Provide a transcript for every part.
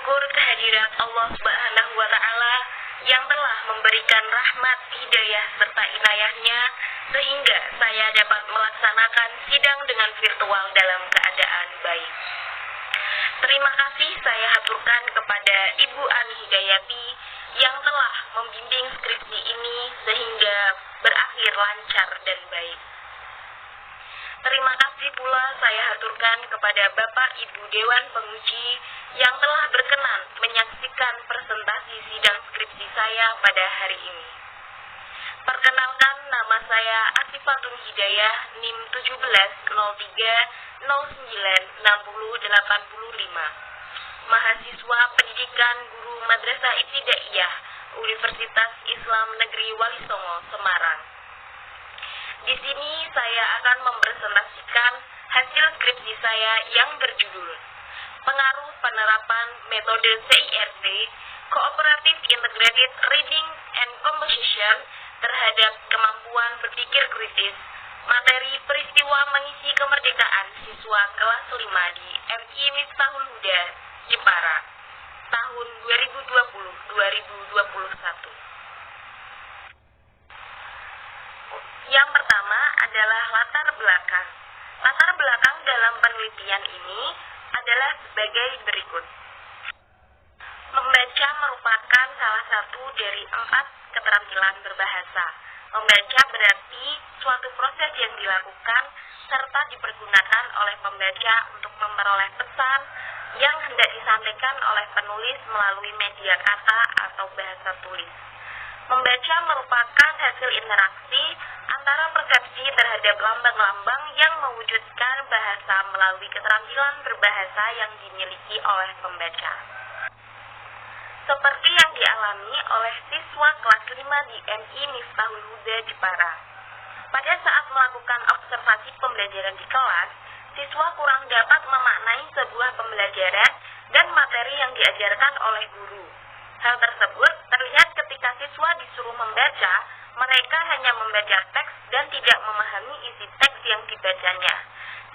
syukur kehadirat Allah Subhanahu wa Ta'ala yang telah memberikan rahmat, hidayah, serta inayahnya sehingga saya dapat melaksanakan sidang dengan virtual dalam keadaan baik. Terima kasih saya haturkan kepada Ibu Ani Hidayati yang telah membimbing skripsi ini sehingga berakhir lancar dan baik. Terima kasih pula saya haturkan kepada Bapak Ibu Dewan Penguji yang telah berkenan menyaksikan presentasi sidang skripsi saya pada hari ini. Perkenalkan, nama saya Asifatun Hidayah, NIM 17 mahasiswa pendidikan guru Madrasah Ibtidaiyah Universitas Islam Negeri Wali Songo, Semarang. Di sini saya akan mempresentasikan hasil skripsi saya yang berjudul Pengaruh Penerapan Metode CIRC Cooperative Integrated Reading and Composition terhadap kemampuan berpikir kritis, materi peristiwa mengisi kemerdekaan siswa kelas 5 di MI Miftahul Huda, Jepara, tahun 2020-2021. Yang pertama adalah latar belakang. Latar belakang dalam penelitian ini adalah sebagai berikut. Membaca merupakan salah satu dari 4 keterampilan berbahasa. Membaca berarti suatu proses yang dilakukan serta dipergunakan oleh pembaca untuk memperoleh pesan yang hendak disampaikan oleh penulis melalui media kata atau bahasa tulis. Membaca merupakan hasil interaksi antara persepsi terhadap lambang-lambang yang mewujudkan bahasa melalui keterampilan berbahasa yang dimiliki oleh pembaca. Seperti yang dialami oleh siswa kelas 5 di MI Miftahul Huda, Jepara. Pada saat melakukan observasi pembelajaran di kelas, siswa kurang dapat memaknai sebuah pembelajaran dan materi yang diajarkan oleh guru. Hal tersebut terlihat ketika siswa disuruh membaca, mereka hanya membaca teks dan tidak memahami isi teks yang dibacanya.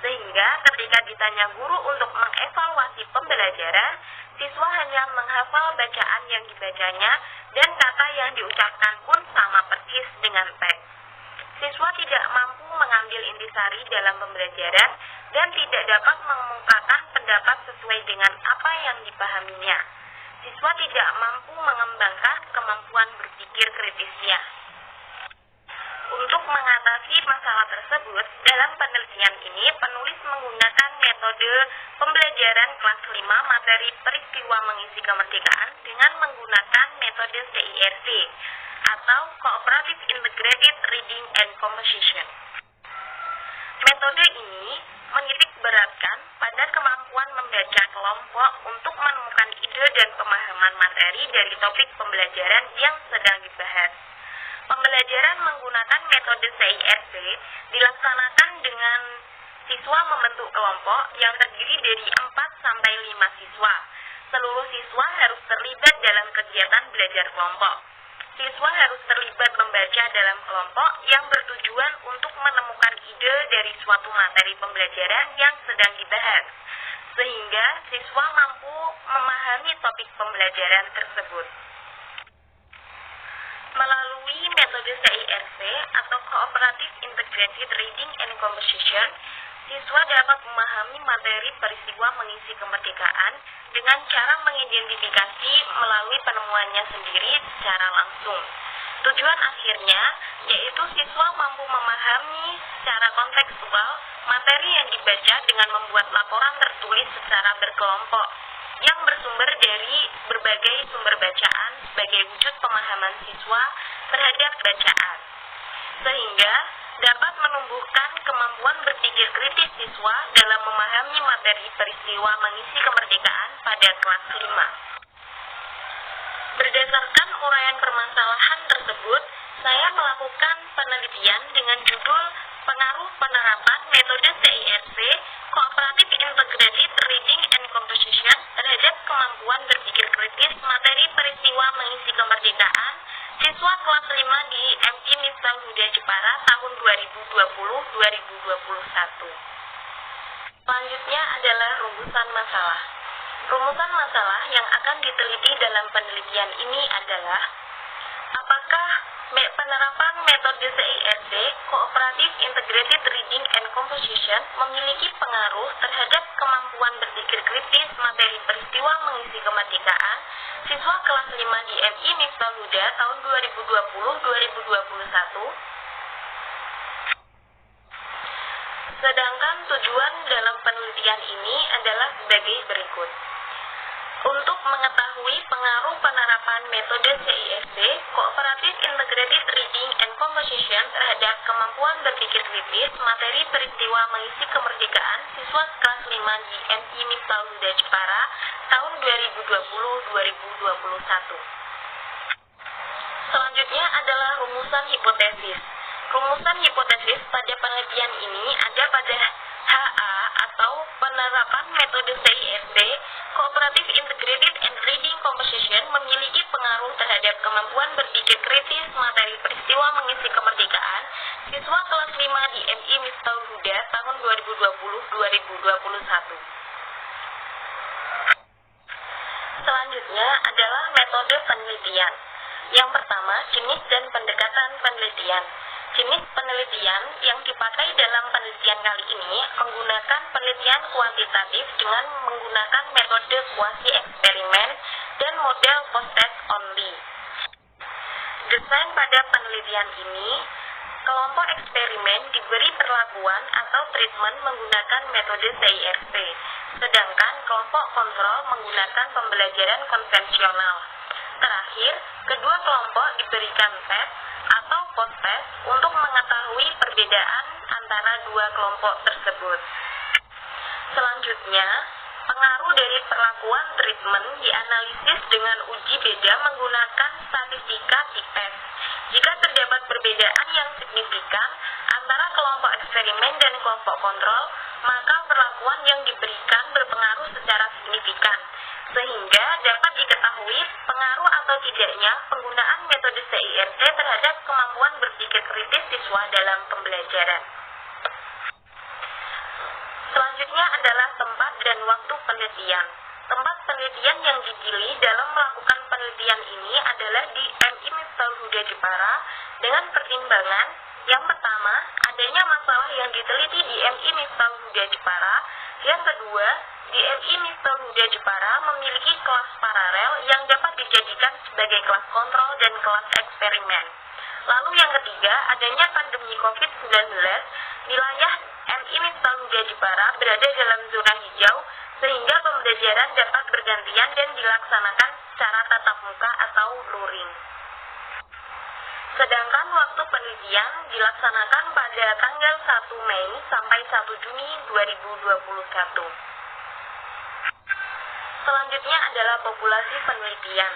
Sehingga ketika ditanya guru untuk mengevaluasi pembelajaran, siswa hanya menghafal bacaan yang dibacanya dan kata yang diucapkan pun sama persis dengan teks. Siswa tidak mampu mengambil intisari dalam pembelajaran dan tidak dapat mengemukakan pendapat sesuai dengan apa yang dipahaminya. Siswa tidak mampu mengembangkan kemampuan berpikir kritisnya. Untuk mengatasi masalah tersebut, dalam penelitian ini penulis menggunakan metode pembelajaran kelas 5 materi peristiwa mengisi kemerdekaan dengan menggunakan metode CIRC atau Cooperative Integrated Reading and Composition. Metode ini menitik beratkan pada kemampuan membaca kelompok untuk menemukan ide dan pemahaman materi dari topik pembelajaran yang sedang dibahas. Pembelajaran menggunakan metode CIRC dilaksanakan dengan siswa membentuk kelompok yang terdiri dari 4 sampai 5 siswa. Seluruh siswa harus terlibat dalam kegiatan belajar kelompok. Siswa harus terlibat membaca dalam kelompok yang bertujuan untuk menemukan ide dari suatu materi pembelajaran yang sedang dibahas, sehingga siswa mampu memahami topik pembelajaran tersebut. Melalui metode CIRC atau Cooperative Integrated Reading and Composition, siswa dapat memahami materi peristiwa mengisi kemerdekaan dengan cara mengidentifikasi melalui penemuannya sendiri secara langsung. Tujuan akhirnya yaitu siswa mampu memahami secara kontekstual materi yang dibaca dengan membuat laporan tertulis secara berkelompok yang bersumber dari berbagai sumber bacaan sebagai wujud pemahaman siswa terhadap bacaan, sehingga dapat menumbuhkan kemampuan berpikir kritis siswa dalam memahami materi peristiwa mengisi kemerdekaan pada kelas 5. Berdasarkan uraian permasalahan tersebut, saya melakukan penelitian dengan judul Pengaruh Penerapan Metode CIRC Cooperative Integrated Reading and Composition terhadap kemampuan berpikir kritis materi peristiwa mengisi kemerdekaan siswa kelas 5 di MI Miftahul Huda, Jepara tahun 2020-2021. Selanjutnya adalah rumusan masalah. Rumusan masalah yang akan diteliti dalam penelitian ini adalah apakah penerapan metode CIRD Cooperative Integrated Reading and Composition memiliki pengaruh terhadap kemampuan berpikir kritis materi peristiwa mengisi kemerdekaan siswa kelas 5 di MI Miftahul Huda tahun 2020-2021. Sedangkan tujuan dalam penelitian ini adalah sebagai berikut. Untuk mengetahui pengaruh penerapan metode CISD, Cooperative Integrated Reading and Composition terhadap kemampuan berpikir kritis materi peristiwa mengisi kemerdekaan siswa kelas 5 di MI Miftahul Huda Jepara tahun 2020-2021. Selanjutnya adalah rumusan hipotesis. Rumusan hipotesis pada penelitian ini ada pada HA atau penerapan metode CISD, Cooperative Integrated and Reading Composition memiliki pengaruh terhadap kemampuan berpikir kritis materi peristiwa mengisi kemerdekaan siswa kelas 5 di MI Miftahul Huda tahun 2020-2021. Selanjutnya adalah metode penelitian. Yang pertama, jenis dan pendekatan penelitian. Jenis penelitian yang dipakai dalam penelitian kali ini menggunakan penelitian kuantitatif dengan menggunakan metode kuasi eksperimen dan model post-test only. Desain pada penelitian ini, kelompok eksperimen diberi perlakuan atau treatment menggunakan metode CIRC, sedangkan kelompok kontrol menggunakan pembelajaran konvensional. Terakhir, kedua kelompok diberikan tes atau post-test untuk mengetahui perbedaan antara dua kelompok tersebut. Selanjutnya, pengaruh dari perlakuan treatment dianalisis dengan uji beda menggunakan statistika t-test. Jika terdapat perbedaan yang signifikan antara kelompok eksperimen dan kelompok kontrol, maka perlakuan yang diberikan berpengaruh secara signifikan, sehingga dapat diketahui pengaruh atau tidaknya penggunaan metode CIRD terhadap kemampuan berpikir kritis siswa dalam pembelajaran. Selanjutnya adalah tempat dan waktu penelitian. Tempat penelitian yang dipilih dalam melakukan penelitian ini adalah di MI Miftahul Huda Jepara dengan pertimbangan yang pertama, adanya masalah yang diteliti di MI Miftahul Huda Jepara. Yang kedua, di MI Miftahul Huda Jepara memiliki kelas paralel yang dapat dijadikan sebagai kelas kontrol dan kelas eksperimen. Lalu yang ketiga, adanya pandemi COVID-19, wilayah MI Miftahul Huda Jepara berada dalam zona hijau sehingga pembelajaran dapat bergantian dan dilaksanakan secara tatap muka atau luring. Sedangkan waktu penelitian dilaksanakan pada tanggal 1 Mei sampai 1 Juni 2021. Selanjutnya adalah populasi penelitian.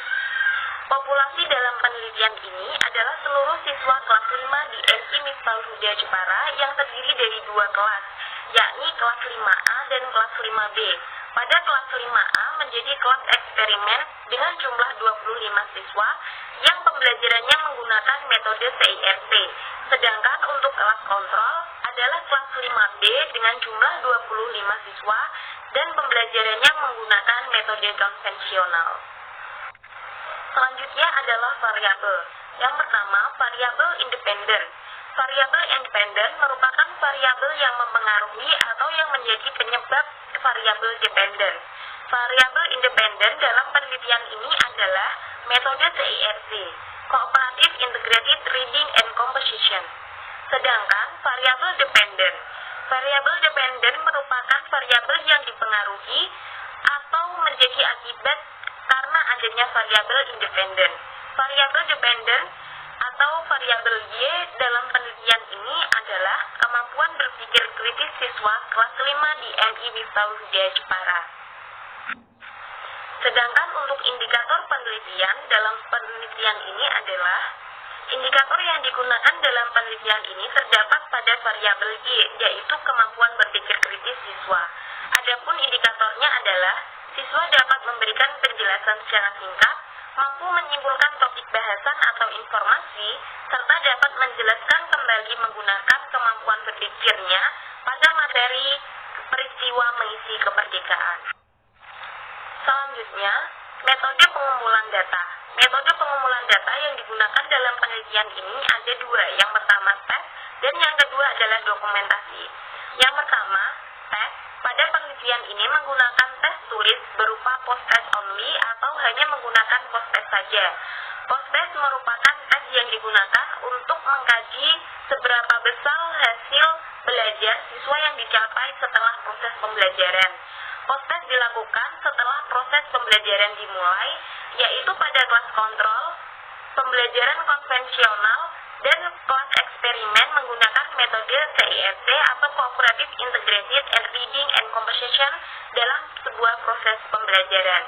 Populasi dalam penelitian ini adalah seluruh siswa kelas 5 di MI Miftahul Huda Jepara yang terdiri dari dua kelas, yakni kelas 5A dan kelas 5B. Pada kelas 5A menjadi kelas eksperimen dengan jumlah 25 siswa yang pembelajarannya menggunakan metode CIRC. Sedangkan untuk kelas kontrol adalah kelas 5B dengan jumlah 25 siswa dan pembelajarannya menggunakan metode konvensional. Selanjutnya adalah variabel. Yang pertama, variabel independen. Variabel independen merupakan variabel yang mempengaruhi atau yang menjadi penyebab variabel dependen. Variabel independen dalam penelitian ini adalah metode CIRC, Cooperative Integrated Reading and Composition. Sedangkan variabel dependen. Variabel dependen merupakan variabel yang dipengaruhi atau menjadi akibat karena adanya variabel independen. Variabel dependen atau variabel Y dalam penelitian ini adalah kemampuan berpikir kritis siswa kelas 5 di MI Miftahul Huda Jepara. Sedangkan untuk indikator penelitian dalam penelitian ini adalah indikator yang digunakan dalam penelitian ini terdapat pada variabel Y, yaitu kemampuan berpikir kritis siswa. Adapun indikatornya adalah siswa dapat memberikan penjelasan secara singkat, mampu menyimpulkan topik bahasan atau informasi, serta dapat menjelaskan kembali menggunakan kemampuan berpikirnya pada materi peristiwa mengisi kemerdekaan. Selanjutnya, metode pengumpulan data. Metode pengumpulan data yang digunakan dalam penelitian ini ada dua. Yang pertama tes dan yang kedua adalah dokumentasi. Yang pertama, tes. Pada penelitian ini menggunakan tes tulis berupa post-test only atau hanya menggunakan post-test saja. Post-test merupakan tes yang digunakan untuk mengkaji seberapa besar hasil belajar siswa yang dicapai setelah proses pembelajaran. Post-test dilakukan setelah proses pembelajaran dimulai, yaitu pada kelas kontrol, pembelajaran konvensional, dan kelas eksperimen menggunakan metode CISC atau Cooperative Integrated and Reading and Comprehension dalam sebuah proses pembelajaran.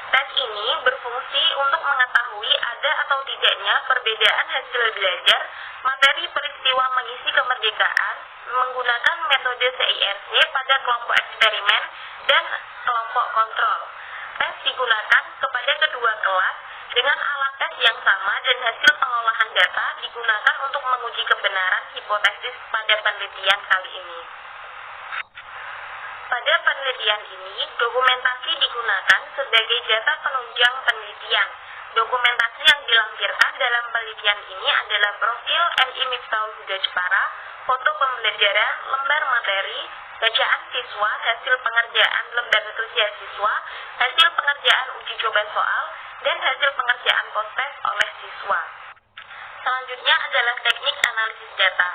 Tes ini berfungsi untuk mengetahui ada atau tidaknya perbedaan hasil belajar materi peristiwa mengisi kemerdekaan menggunakan metode CIRC pada kelompok eksperimen dan kelompok kontrol. Tes digunakan kepada kedua kelas dengan alat tes yang sama dan hasil pengolahan data digunakan untuk menguji kebenaran hipotesis pada penelitian kali ini. Pada penelitian ini, dokumentasi digunakan sebagai data penunjang penelitian. Dokumentasi yang dilampirkan dalam penelitian ini adalah profil MI Miftahul Huda Jepara, foto pembelajaran, lembar materi, bacaan siswa, hasil pengerjaan lembar kerja siswa, hasil pengerjaan uji coba soal, dan hasil pengerjaan post-test oleh siswa. Selanjutnya adalah teknik analisis data.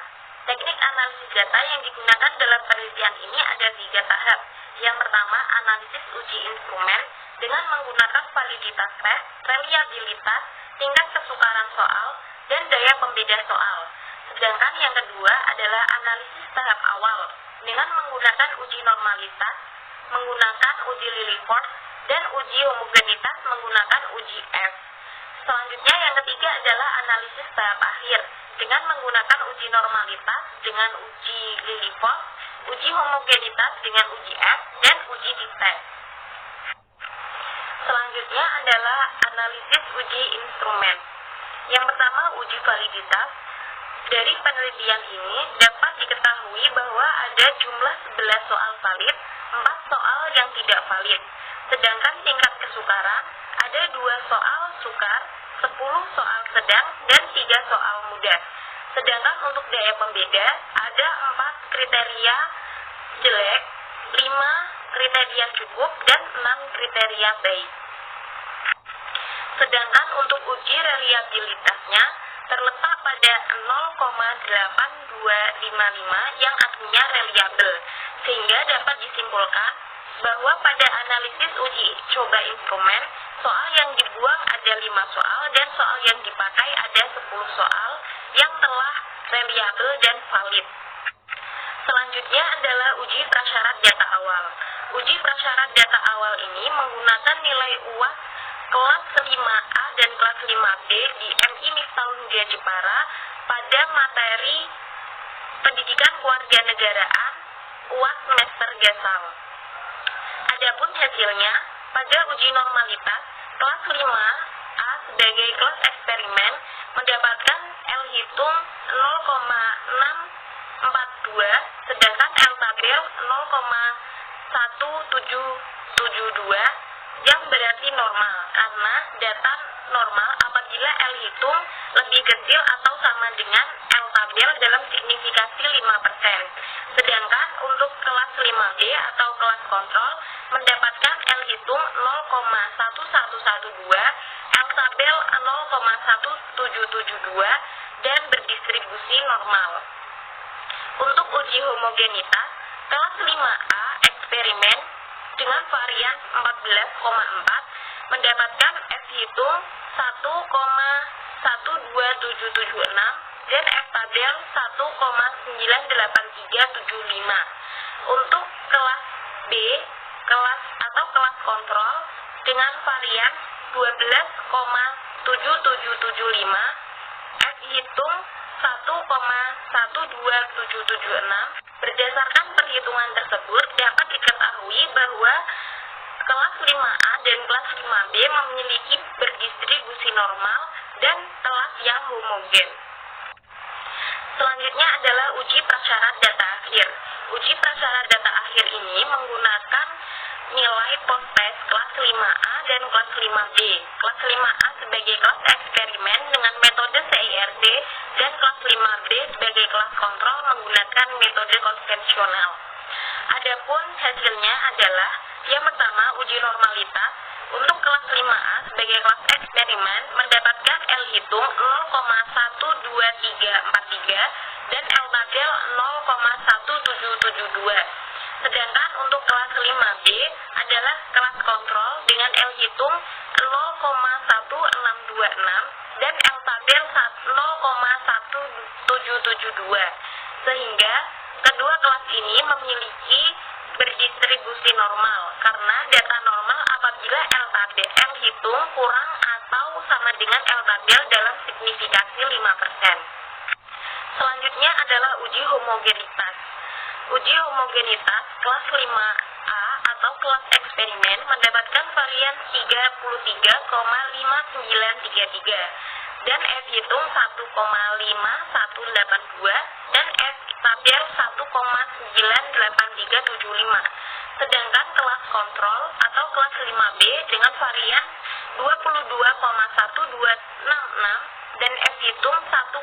Teknik analisis data yang digunakan dalam penelitian ini ada 3 tahap. Yang pertama, analisis uji instrumen dengan menggunakan validitas tes, reliabilitas, tingkat kesukaran soal, dan daya pembeda soal. Sedangkan yang kedua adalah analisis tahap awal dengan menggunakan uji normalitas, menggunakan uji Lilliefors, dan uji homogenitas menggunakan uji F. Selanjutnya yang ketiga adalah analisis tahap akhir dengan menggunakan uji normalitas dengan uji Lilliefors, uji homogenitas dengan uji F, dan uji t-test. Selanjutnya adalah analisis uji instrumen. Yang pertama, uji validitas. Dari penelitian ini dapat diketahui bahwa ada jumlah 11 soal valid, 4 soal yang tidak valid. Sedangkan tingkat kesukaran ada 2 soal sukar, 10 soal sedang, dan 3 soal mudah. Sedangkan untuk daya pembeda ada 4 kriteria jelek, 5 kriteria cukup, dan 6 kriteria baik. Sedangkan untuk uji reliabilitasnya terletak pada 0,8255 yang artinya reliable, sehingga dapat disimpulkan bahwa pada analisis uji coba instrumen, soal yang dibuang ada 5 soal dan soal yang dipakai ada 10 soal yang telah reliable dan valid. Selanjutnya adalah uji prasyarat data awal. Uji prasyarat data awal ini menggunakan nilai UAS kelas 5A dan kelas 5B di MI Miftahul Huda Jepara pada materi pendidikan kewarganegaraan UAS semester Gesal. Adapun hasilnya, pada uji normalitas, kelas 5A sebagai kelas eksperimen mendapatkan L hitung 0,642, sedangkan L tabel 0,1772 yang berarti normal, karena data normal apabila L hitung lebih kecil atau sama dengan L tabel dalam signifikasi 5%. Sedangkan untuk kelas 5B atau kelas kontrol mendapatkan L hitung 0,1112, L tabel 0,1772, dan berdistribusi normal. Untuk uji homogenitas, kelas 5A eksperimen dengan varian 14,4 mendapatkan F hitung 1,12776 dan F tabel 1,98375. Untuk kelas B, kelas atau kelas kontrol dengan varian 12,7775, F hitung 1,12776. Berdasarkan perhitungan tersebut dapat diketahui bahwa kelas 5A dan kelas 5B memiliki berdistribusi normal dan kelas yang homogen. Selanjutnya adalah uji prasyarat data akhir. Uji prasyarat data akhir ini menggunakan nilai post-test kelas 5A dan kelas 5B. Kelas 5A sebagai kelas eksperimen dengan metode CIRD dan kelas 5B sebagai kelas kontrol menggunakan metode konvensional. Adapun hasilnya adalah yang pertama uji normalitas untuk kelas 5A sebagai kelas eksperimen mendapatkan L hitung 0,12343 dan L tabel 0,1772. Sedangkan untuk kelas 5B adalah kelas kontrol dengan L hitung 0,1626 dan L tabel 0,1772. Sehingga kedua kelas ini memiliki berdistribusi normal karena data normal apabila L hitung kurang atau sama dengan L tabel dalam signifikasi 5%. Selanjutnya adalah uji homogenitas. Uji homogenitas kelas 5A atau kelas eksperimen mendapatkan varian 33,5933 dan F hitung 1,5182 dan F tabel 1,98375. Sedangkan kelas kontrol atau kelas 5B dengan varian 22,1266 dan F hitung 1,5182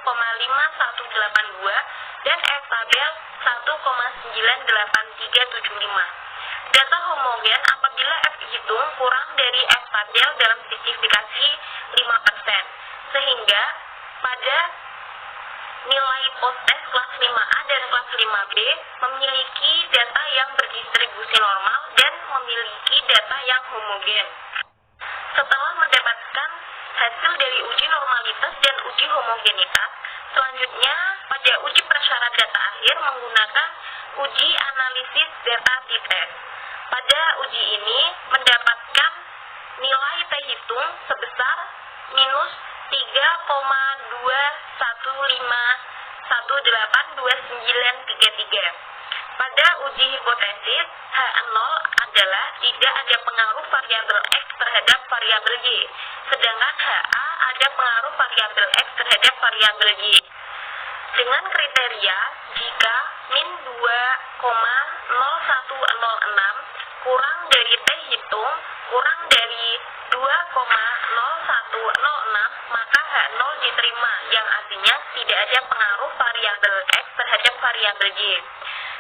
dan F tabel 1,98375. Data homogen apabila F hitung kurang dari F tabel dalam signifikasi 5%. Sehingga pada nilai post-test kelas 5A dan kelas 5B memiliki data yang berdistribusi normal dan memiliki data yang homogen. Setelah mendapatkan hasil dari uji normalitas dan uji homogenitas, selanjutnya pada uji prasyarat data akhir menggunakan uji analisis data t-test. Pada uji ini mendapatkan nilai T hitung sebesar minus 3,2151182933. Pada uji hipotesis, H0 adalah tidak ada pengaruh variabel X terhadap variabel Y, sedangkan HA ada pengaruh variabel X terhadap variabel Y. Dengan kriteria jika min 2,0106 kurang dari T hitung kurang dari 2,0106 maka H0 diterima, yang artinya tidak ada pengaruh variabel X terhadap variabel Y.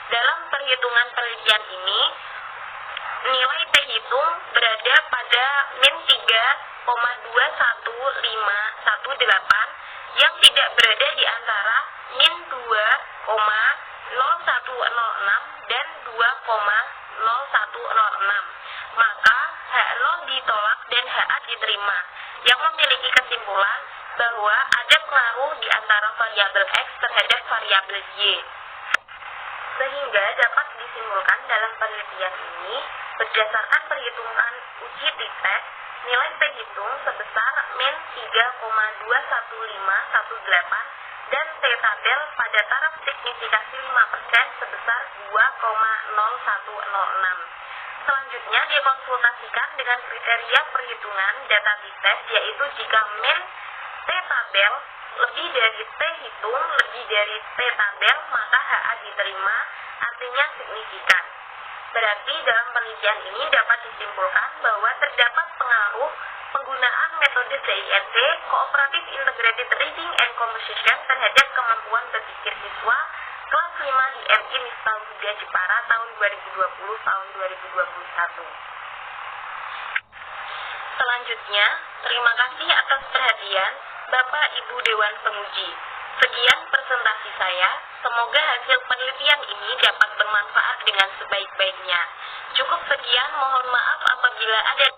Dalam perhitungan penelitian ini, nilai T hitung berada pada min 3,21518 yang tidak berada di antara min 2,0106 dan 2,0106. Maka H0 ditolak dan HA diterima, yang memiliki kesimpulan bahwa ada pengaruh di antara variabel X terhadap variabel Y. Sehingga dapat disimpulkan dalam penelitian ini, berdasarkan perhitungan uji t-test, nilai T hitung sebesar min 3,21518 dan T tabel pada taraf signifikasi 5% sebesar 2,0106. Selanjutnya dikonsultasikan dengan kriteria perhitungan data t-test, yaitu jika min T tabel lebih dari T hitung lebih dari T tabel maka HA diterima, artinya signifikan. Berarti dalam penelitian ini dapat disimpulkan bahwa terdapat pengaruh penggunaan metode CIRD Cooperative Integrated Reading and Composition terhadap kemampuan berpikir siswa kelas 5 di MI Miftahul Huda Jepara tahun 2020-2021. Selanjutnya, terima kasih atas perhatian Bapak Ibu Dewan Penguji. Sekian presentasi saya, semoga hasil penelitian ini dapat bermanfaat dengan sebaik-baiknya. Cukup sekian, mohon maaf apabila ada